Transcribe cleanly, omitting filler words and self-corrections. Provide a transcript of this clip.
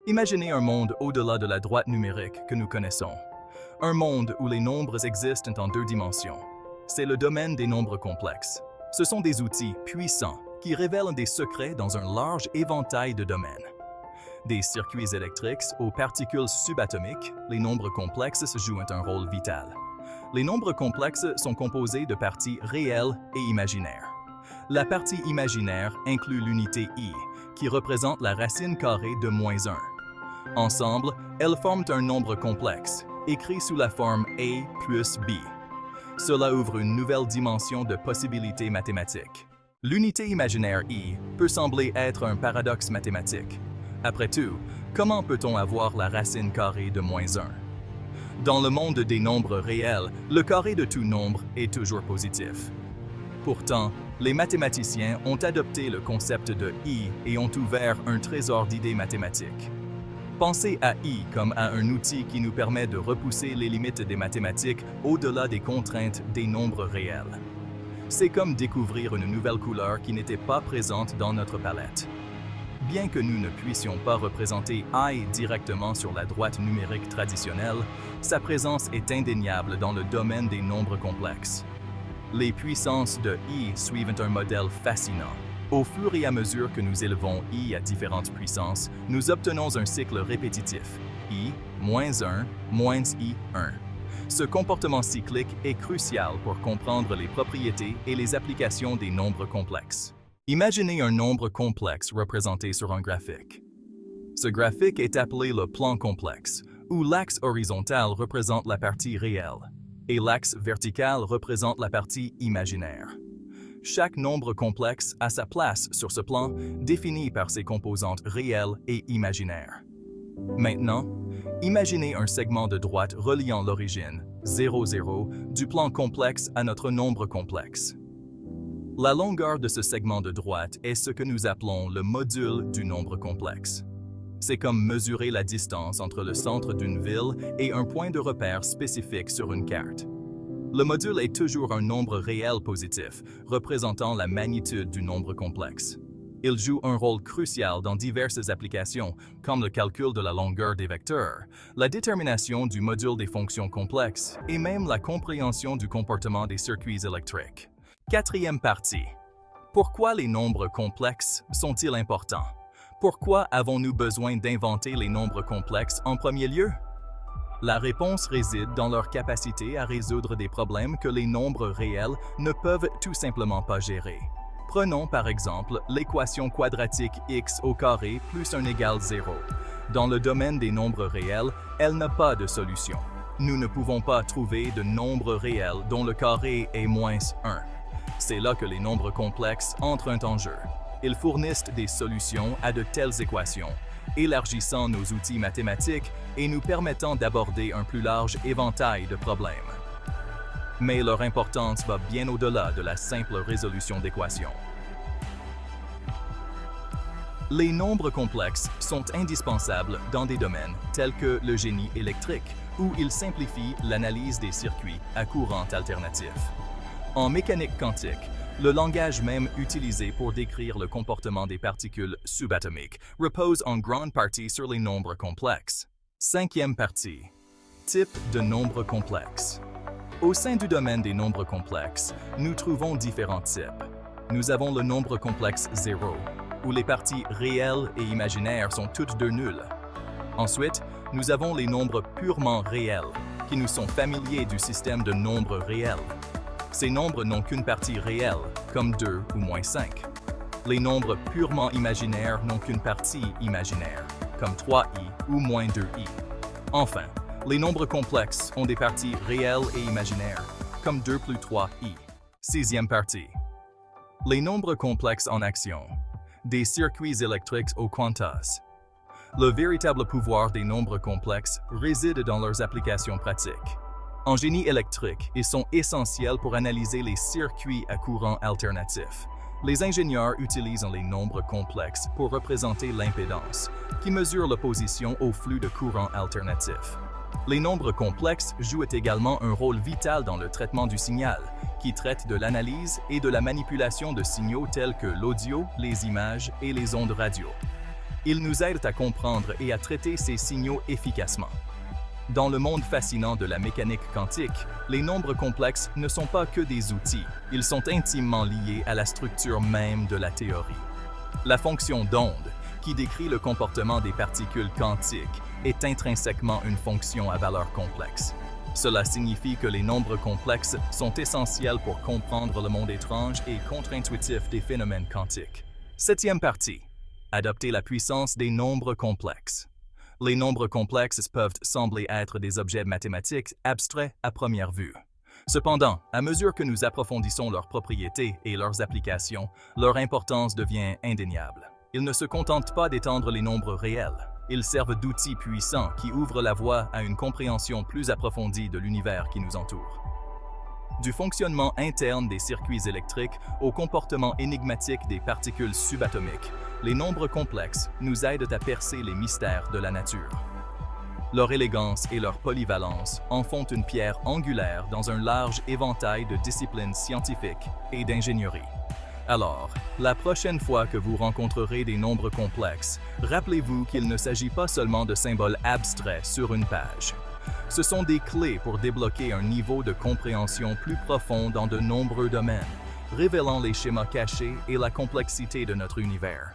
Imaginez un monde au-delà de la droite numérique que nous connaissons. Un monde où les nombres existent en deux dimensions. C'est le domaine des nombres complexes. Ce sont des outils puissants qui révèlent des secrets dans un large éventail de domaines. Des circuits électriques aux particules subatomiques, les nombres complexes jouent un rôle vital. Les nombres complexes sont composés de parties réelles et imaginaires. La partie imaginaire inclut l'unité i, qui représente la racine carrée de -1. Ensemble, elles forment un nombre complexe, écrit sous la forme a plus b. Cela ouvre une nouvelle dimension de possibilités mathématiques. L'unité imaginaire i peut sembler être un paradoxe mathématique. Après tout, comment peut-on avoir la racine carrée de -1? Dans le monde des nombres réels, le carré de tout nombre est toujours positif. Pourtant, les mathématiciens ont adopté le concept de i et ont ouvert un trésor d'idées mathématiques. Pensez à i comme à un outil qui nous permet de repousser les limites des mathématiques au-delà des contraintes des nombres réels. C'est comme découvrir une nouvelle couleur qui n'était pas présente dans notre palette. Bien que nous ne puissions pas représenter i directement sur la droite numérique traditionnelle, sa présence est indéniable dans le domaine des nombres complexes. Les puissances de i suivent un modèle fascinant. Au fur et à mesure que nous élevons i à différentes puissances, nous obtenons un cycle répétitif, i, -1, -i1. Ce comportement cyclique est crucial pour comprendre les propriétés et les applications des nombres complexes. Imaginez un nombre complexe représenté sur un graphique. Ce graphique est appelé le plan complexe, où l'axe horizontal représente la partie réelle et l'axe vertical représente la partie imaginaire. Chaque nombre complexe a sa place sur ce plan, défini par ses composantes réelles et imaginaires. Maintenant, imaginez un segment de droite reliant l'origine, 0, 0, du plan complexe à notre nombre complexe. La longueur de ce segment de droite est ce que nous appelons le module du nombre complexe. C'est comme mesurer la distance entre le centre d'une ville et un point de repère spécifique sur une carte. Le module est toujours un nombre réel positif, représentant la magnitude du nombre complexe. Il joue un rôle crucial dans diverses applications, comme le calcul de la longueur des vecteurs, la détermination du module des fonctions complexes et même la compréhension du comportement des circuits électriques. Quatrième partie. Pourquoi les nombres complexes sont-ils importants? Pourquoi avons-nous besoin d'inventer les nombres complexes en premier lieu? La réponse réside dans leur capacité à résoudre des problèmes que les nombres réels ne peuvent tout simplement pas gérer. Prenons par exemple l'équation quadratique x au carré plus 1 égale 0. Dans le domaine des nombres réels, elle n'a pas de solution. Nous ne pouvons pas trouver de nombre réel dont le carré est -1. C'est là que les nombres complexes entrent en jeu. Ils fournissent des solutions à de telles équations, élargissant nos outils mathématiques et nous permettant d'aborder un plus large éventail de problèmes. Mais leur importance va bien au-delà de la simple résolution d'équations. Les nombres complexes sont indispensables dans des domaines tels que le génie électrique, où ils simplifient l'analyse des circuits à courant alternatif. En mécanique quantique, le langage même utilisé pour décrire le comportement des particules subatomiques repose en grande partie sur les nombres complexes. Cinquième partie. Type de nombres complexes. Au sein du domaine des nombres complexes, nous trouvons différents types. Nous avons le nombre complexe 0, où les parties réelles et imaginaires sont toutes deux nulles. Ensuite, nous avons les nombres purement réels, qui nous sont familiers du système de nombres réels. Ces nombres n'ont qu'une partie réelle, comme 2 ou -5. Les nombres purement imaginaires n'ont qu'une partie imaginaire, comme 3i ou -2i. Enfin, les nombres complexes ont des parties réelles et imaginaires, comme 2 plus 3i. Sixième partie. Les nombres complexes en action. Des circuits électriques aux quantas. Le véritable pouvoir des nombres complexes réside dans leurs applications pratiques. En génie électrique, ils sont essentiels pour analyser les circuits à courant alternatif. Les ingénieurs utilisent les nombres complexes pour représenter l'impédance, qui mesure l'opposition au flux de courant alternatif. Les nombres complexes jouent également un rôle vital dans le traitement du signal, qui traite de l'analyse et de la manipulation de signaux tels que l'audio, les images et les ondes radio. Ils nous aident à comprendre et à traiter ces signaux efficacement. Dans le monde fascinant de la mécanique quantique, les nombres complexes ne sont pas que des outils, ils sont intimement liés à la structure même de la théorie. La fonction d'onde, qui décrit le comportement des particules quantiques, est intrinsèquement une fonction à valeur complexe. Cela signifie que les nombres complexes sont essentiels pour comprendre le monde étrange et contre-intuitif des phénomènes quantiques. Septième partie. Adopter la puissance des nombres complexes. Les nombres complexes peuvent sembler être des objets mathématiques abstraits à première vue. Cependant, à mesure que nous approfondissons leurs propriétés et leurs applications, leur importance devient indéniable. Ils ne se contentent pas d'étendre les nombres réels. Ils servent d'outils puissants qui ouvrent la voie à une compréhension plus approfondie de l'univers qui nous entoure. Du fonctionnement interne des circuits électriques au comportement énigmatique des particules subatomiques, les nombres complexes nous aident à percer les mystères de la nature. Leur élégance et leur polyvalence en font une pierre angulaire dans un large éventail de disciplines scientifiques et d'ingénierie. Alors, la prochaine fois que vous rencontrerez des nombres complexes, rappelez-vous qu'il ne s'agit pas seulement de symboles abstraits sur une page. Ce sont des clés pour débloquer un niveau de compréhension plus profond dans de nombreux domaines, révélant les schémas cachés et la complexité de notre univers.